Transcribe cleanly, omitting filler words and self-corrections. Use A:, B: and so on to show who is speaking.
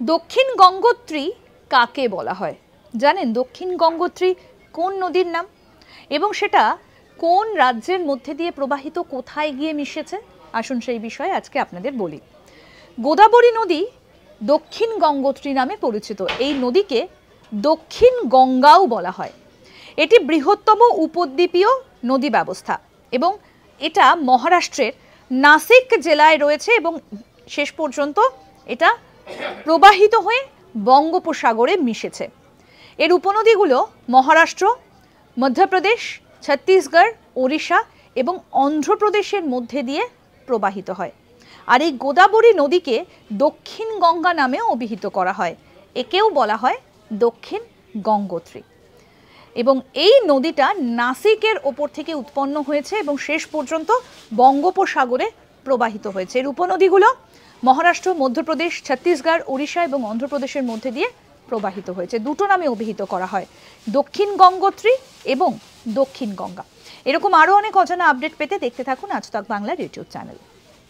A: দক্ষিণ গঙ্গোত্রী কাকে বলা হয়? জানেন দক্ষিণ গঙ্গোত্রী কোন নদীর নাম এবং সেটা কোন রাজ্যের মধ্যে দিয়ে প্রবাহিত, কোথায় গিয়ে মিশেছে? আসুন সেই বিষয়ে আজকে আপনাদের বলি। গোদাবরী নদী দক্ষিণ গঙ্গোত্রী নামে পরিচিত। এই নদীকে দক্ষিণ গঙ্গাও বলা হয়। এটি বৃহত্তম উপদ্বীপীয় নদী ব্যবস্থা এবং এটা মহারাষ্ট্রের নাসিক জেলায় রয়েছে এবং শেষ পর্যন্ত এটা প্রবাহিত হয়ে বঙ্গোপসাগরে মিশেছে। এর উপনদীগুলো মহারাষ্ট্র, মধ্যপ্রদেশ, ছত্তিশগড়, ওড়িশা এবং অন্ধ্রপ্রদেশের মধ্যে দিয়ে প্রবাহিত হয়। আর এই গোদাবরী নদীকে দক্ষিণ গঙ্গা নামেও অভিহিত করা হয়। একেও বলা হয় দক্ষিণ গঙ্গোত্রী। এবং এই নদীটা নাসিকের ওপর থেকে উৎপন্ন হয়েছে এবং শেষ পর্যন্ত বঙ্গোপসাগরে প্রবাহিত হয়েছে। এর উপনদীগুলো মহারাষ্ট্র, মধ্যপ্রদেশ, ছত্তিশগড়, ওড়িশা এবং অন্ধ্রপ্রদেশের মধ্যে দিয়ে প্রবাহিত হয়েছে। দুটো নামে অভিহিত করা হয়, দক্ষিণ গঙ্গোত্রী এবং দক্ষিণ গঙ্গা। এরকম আরও অনেক অজানা আপডেট পেতে দেখতে থাকুন আজ তাক বাংলার ইউটিউব চ্যানেল।